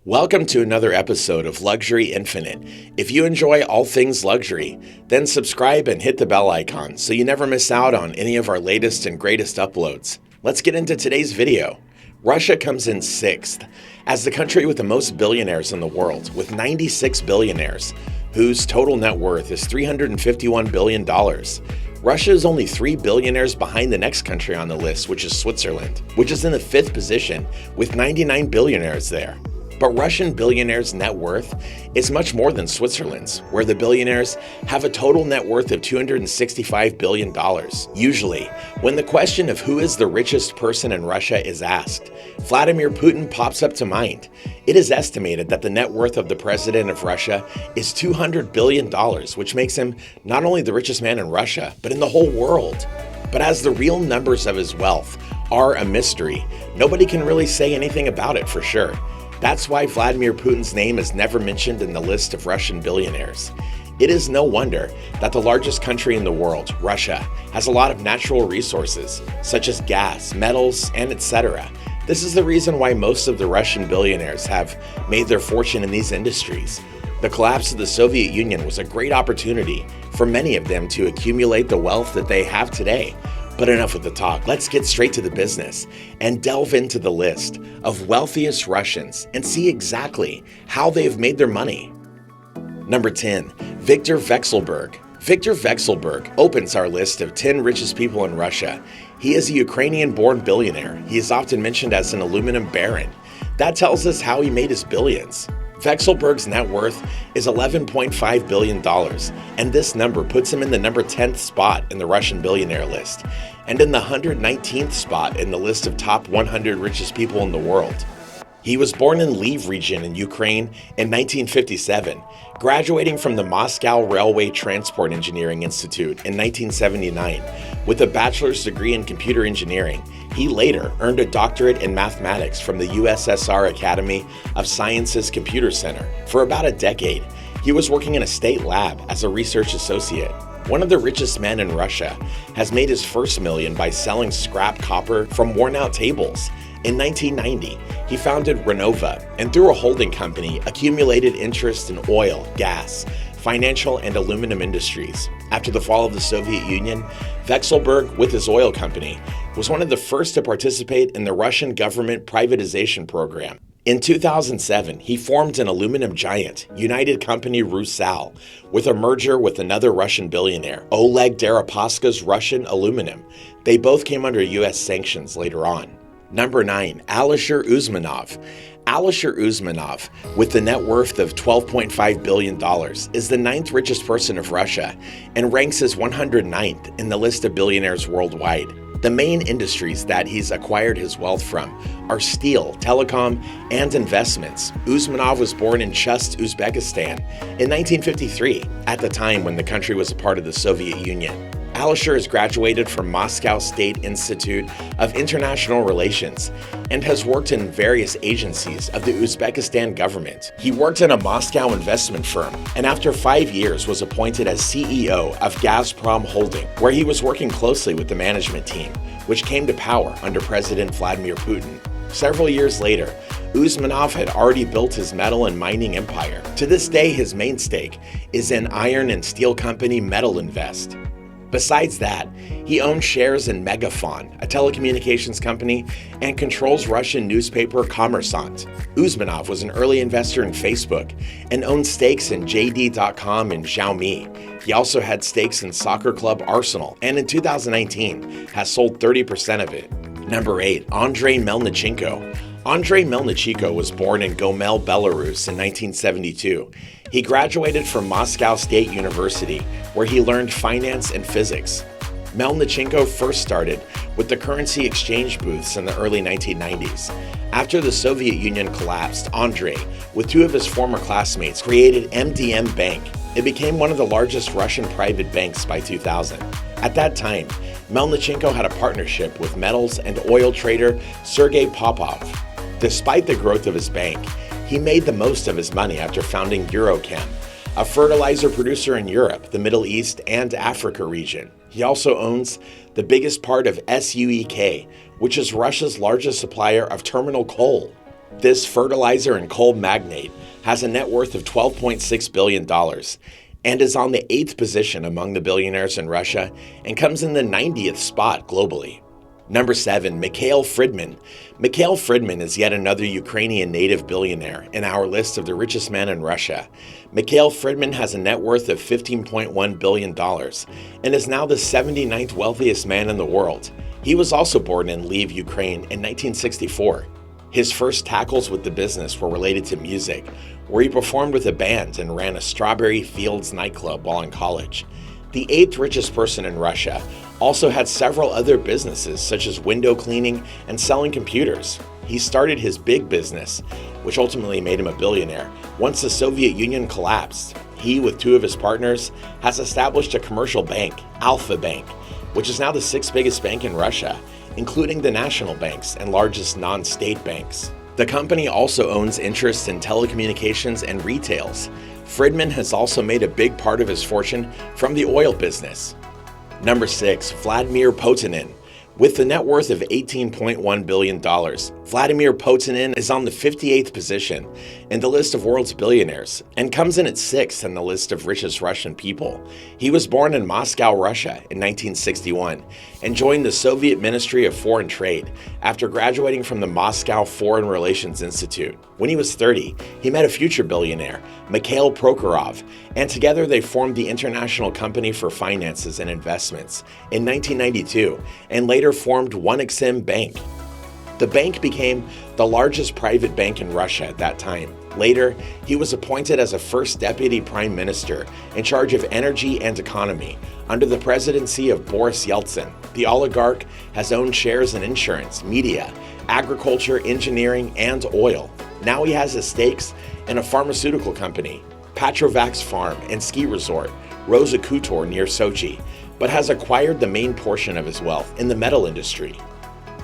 Welcome to another episode of Luxury Infinite. If you enjoy all things luxury, then subscribe and hit the bell icon so you never miss out on any of our latest and greatest uploads. Let's get into today's video. Russia comes in sixth as the country with the most billionaires in the world, with 96 billionaires, whose total net worth is $351 billion. Russia is only 3 billionaires behind the next country on the list, which is Switzerland, which is in the 5th position with 99 billionaires there. But Russian billionaires' net worth is much more than Switzerland's, where the billionaires have a total net worth of $265 billion. Usually, when the question of who is the richest person in Russia is asked, Vladimir Putin pops up to mind. It is estimated that the net worth of the president of Russia is $200 billion, which makes him not only the richest man in Russia, but in the whole world. But as the real numbers of his wealth are a mystery, nobody can really say anything about it for sure. That's why Vladimir Putin's name is never mentioned in the list of Russian billionaires. It is no wonder that the largest country in the world, Russia, has a lot of natural resources, such as gas, metals, and etc. This is the reason why most of the Russian billionaires have made their fortune in these industries. The collapse of the Soviet Union was a great opportunity for many of them to accumulate the wealth that they have today. But enough with the talk, let's get straight to the business and delve into the list of wealthiest Russians and see exactly how they've made their money. Number 10, Viktor Vekselberg. Viktor Vekselberg opens our list of 10 richest people in Russia. He is a Ukrainian-born billionaire. He is often mentioned as an aluminum baron. That tells us how he made his billions. Vekselberg's net worth is $11.5 billion, and this number puts him in the number 10th spot in the Russian billionaire list, and in the 119th spot in the list of top 100 richest people in the world. He was born in Lviv region in Ukraine in 1957, graduating from the Moscow Railway Transport Engineering Institute in 1979 with a bachelor's degree in computer engineering. He later earned a doctorate in mathematics from the USSR Academy of Sciences Computer Center. For about a decade, he was working in a state lab as a research associate. One of the richest men in Russia has made his first million by selling scrap copper from worn-out tables. In 1990, he founded Renova and through a holding company accumulated interest in oil, gas, financial and aluminum industries. After the fall of the Soviet Union, Vekselberg, with his oil company, was one of the first to participate in the Russian government privatization program. In 2007, he formed an aluminum giant, United Company Rusal, with a merger with another Russian billionaire, Oleg Deripaska's Russian Aluminum. They both came under U.S. sanctions later on. Number 9, Alisher Usmanov. Alisher Usmanov, with the net worth of $12.5 billion, is the 9th richest person of Russia and ranks as 109th in the list of billionaires worldwide. The main industries that he's acquired his wealth from are steel, telecom, and investments. Usmanov was born in Chust, Uzbekistan in 1953, at the time when the country was a part of the Soviet Union. Alisher has graduated from Moscow State Institute of International Relations and has worked in various agencies of the Uzbekistan government. He worked in a Moscow investment firm and after 5 years was appointed as CEO of Gazprom Holding, where he was working closely with the management team, which came to power under President Vladimir Putin. Several years later, Usmanov had already built his metal and mining empire. To this day, his main stake is in iron and steel company Metal Invest. Besides that, he owns shares in Megafon, a telecommunications company, and controls Russian newspaper Kommersant. Usmanov was an early investor in Facebook and owned stakes in JD.com and Xiaomi. He also had stakes in soccer club Arsenal, and in 2019 has sold 30% of it. Number 8, Andrei Melnichenko. Andrei Melnichenko was born in Gomel, Belarus in 1972. He graduated from Moscow State University, where he learned finance and physics. Melnichenko first started with the currency exchange booths in the early 1990s. After the Soviet Union collapsed, Andrei, with 2 of his former classmates, created MDM Bank. It became one of the largest Russian private banks by 2000. At that time, Melnichenko had a partnership with metals and oil trader Sergei Popov. Despite the growth of his bank, he made the most of his money after founding Eurochem, a fertilizer producer in Europe, the Middle East, and Africa region. He also owns the biggest part of SUEK, which is Russia's largest supplier of terminal coal. This fertilizer and coal magnate has a net worth of $12.6 billion and is on the 8th position among the billionaires in Russia and comes in the 90th spot globally. Number 7, Mikhail Fridman. Mikhail Fridman is yet another Ukrainian native billionaire in our list of the richest men in Russia. Mikhail Fridman has a net worth of $15.1 billion and is now the 79th wealthiest man in the world. He was also born in Lviv, Ukraine in 1964. His first tackles with the business were related to music, where he performed with a band and ran a Strawberry Fields nightclub while in college. The 8th richest person in Russia also had several other businesses such as window cleaning and selling computers. He started his big business, which ultimately made him a billionaire, once the Soviet Union collapsed. He, with 2 of his partners, has established a commercial bank, Alfa Bank, which is now the 6th biggest bank in Russia, including the national banks and largest non-state banks. The company also owns interests in telecommunications and retails. Fridman has also made a big part of his fortune from the oil business. Number 6, Vladimir Putin. With a net worth of $18.1 billion, Vladimir Putin is on the 58th position in the list of world's billionaires and comes in at 6th in the list of richest Russian people. He was born in Moscow, Russia in 1961 and joined the Soviet Ministry of Foreign Trade after graduating from the Moscow Foreign Relations Institute. When he was 30, he met a future billionaire, Mikhail Prokhorov, and together they formed the International Company for Finances and Investments in 1992 and later formed OneExim Bank. The bank became the largest private bank in Russia at that time. Later, he was appointed as a first deputy prime minister in charge of energy and economy under the presidency of Boris Yeltsin. The oligarch has owned shares in insurance, media, agriculture, engineering, and oil. Now he has his stakes in a pharmaceutical company, Petrovax Farm and ski resort, Rosa Khutor near Sochi, but has acquired the main portion of his wealth in the metal industry.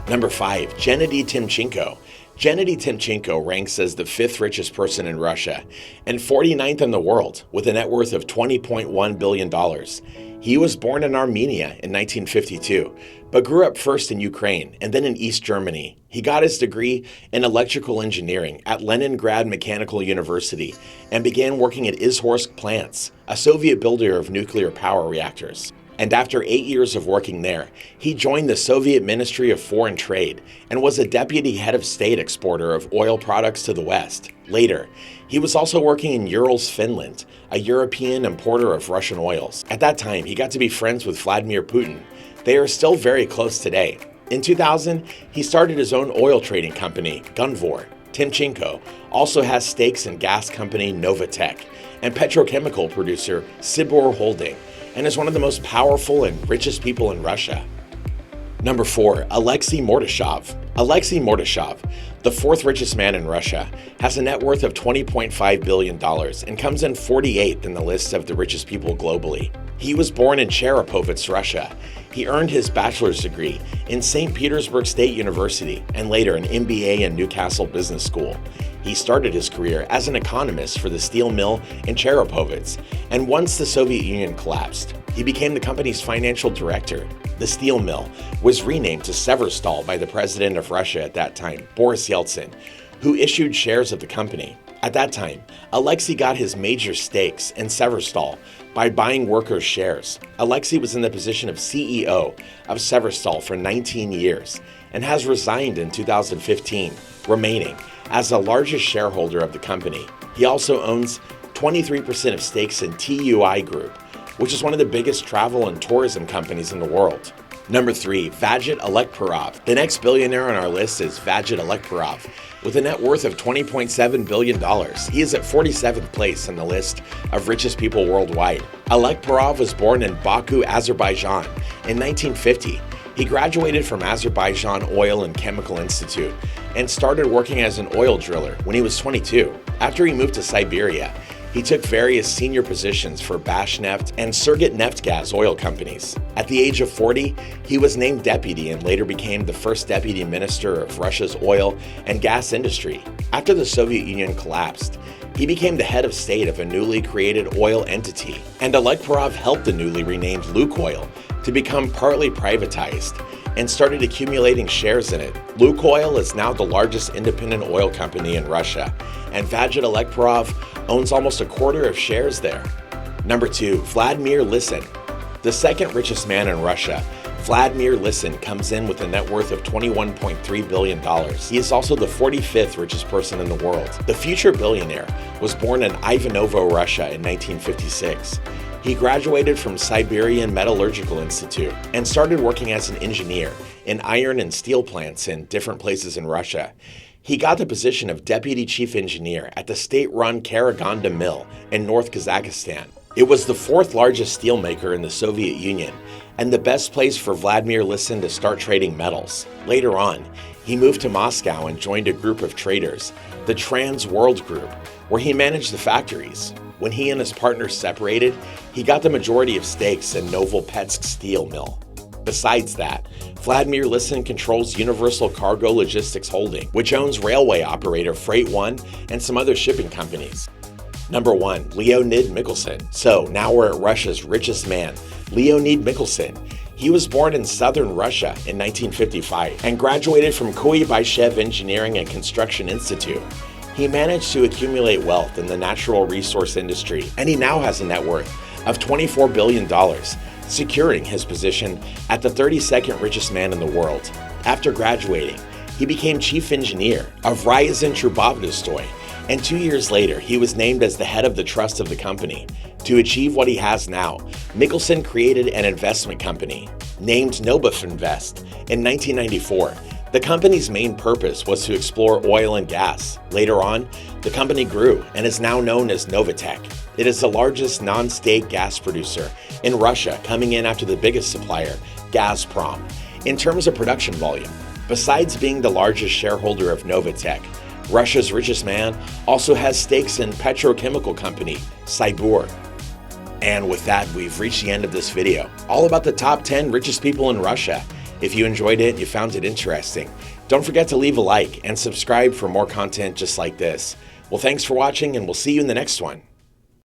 Number 5, Gennady Timchenko. Gennady Timchenko ranks as the 5th richest person in Russia and 49th in the world with a net worth of $20.1 billion. He was born in Armenia in 1952, but grew up first in Ukraine and then in East Germany. He got his degree in electrical engineering at Leningrad Mechanical University and began working at Izhorsk Plants, a Soviet builder of nuclear power reactors. And after 8 years of working there, he joined the Soviet Ministry of Foreign Trade and was a deputy head of state exporter of oil products to the West. Later, he was also working in Urals, Finland, a European importer of Russian oils. At that time, he got to be friends with Vladimir Putin. They are still very close today. In 2000, he started his own oil trading company, Gunvor. Timchenko also has stakes in gas company Novatek and petrochemical producer Sibur Holding, and is one of the most powerful and richest people in Russia. Number 4, Alexei Mordashov. Alexei Mordashov, the 4th richest man in Russia, has a net worth of $20.5 billion and comes in 48th in the list of the richest people globally. He was born in Cherepovets, Russia. He earned his bachelor's degree in St. Petersburg State University and later an MBA in Newcastle Business School. He started his career as an economist for the steel mill in Cherepovets, and once the Soviet Union collapsed, he became the company's financial director. The steel mill was renamed to Severstal by the president of Russia at that time, Boris Yeltsin, who issued shares of the company. At that time, Alexei got his major stakes in Severstal by buying workers' shares. Alexei was in the position of CEO of Severstal for 19 years and has resigned in 2015, remaining as the largest shareholder of the company. He also owns 23% of stakes in TUI Group, which is one of the biggest travel and tourism companies in the world. Number 3, Vladimir Putin. The next billionaire on our list is Vladimir Putin, with a net worth of $20.7 billion. He is at 47th place on the list of richest people worldwide. Oleg Putin was born in Baku, Azerbaijan in 1950. He graduated from Azerbaijan Oil and Chemical Institute and started working as an oil driller when he was 22. After he moved to Siberia, he took various senior positions for Bashneft and Surgutneftgaz oil companies. At the age of 40, he was named deputy and later became the first deputy minister of Russia's oil and gas industry. After the Soviet Union collapsed, He became the head of state of a newly created oil entity, and Alekperov helped the newly renamed Lukoil to become partly privatized and started accumulating shares in it. Lukoil is now the largest independent oil company in Russia, and Vladimir Alekperov owns almost a quarter of shares there. Number 2, Vladimir Putin. The second richest man in Russia, Vladimir Putin, comes in with a net worth of $21.3 billion. He is also the 45th richest person in the world. The future billionaire was born in Ivanovo, Russia in 1956. He graduated from Siberian Metallurgical Institute and started working as an engineer in iron and steel plants in different places in Russia. He got the position of deputy chief engineer at the state-run Karaganda mill in North Kazakhstan. It was the 4th largest steelmaker in the Soviet Union and the best place for Vladimir Putin to start trading metals. Later on, he moved to Moscow and joined a group of traders, the Trans World Group, where he managed the factories. When he and his partners separated, he got the majority of stakes in Novopetsk steel mill. Besides that, Vladimir Putin controls Universal Cargo Logistics Holding, which owns railway operator Freight One and some other shipping companies. Number 1, Leonid Mikhelsen. So now we're at Russia's richest man, Leonid Mikhelsen. He was born in southern Russia in 1955 and graduated from Kuyabyshev Engineering and Construction Institute. He managed to accumulate wealth in the natural resource industry, and he now has a net worth of $24 billion, securing his position at the 32nd richest man in the world. After graduating, he became chief engineer of Ryazan Trubovnistoy, and 2 years later, he was named as the head of the trust of the company. To achieve what he has now, Mikhelsen created an investment company named Novov Invest in 1994. The company's main purpose was to explore oil and gas. Later on, the company grew and is now known as Novatek. It is the largest non-state gas producer in Russia, coming in after the biggest supplier, Gazprom. In terms of production volume, besides being the largest shareholder of Novatek, Russia's richest man also has stakes in petrochemical company Sibur. And with that, we've reached the end of this video, all about the top 10 richest people in Russia. If you enjoyed it, you found it interesting, don't forget to leave a like and subscribe for more content just like this. Well, thanks for watching, and we'll see you in the next one.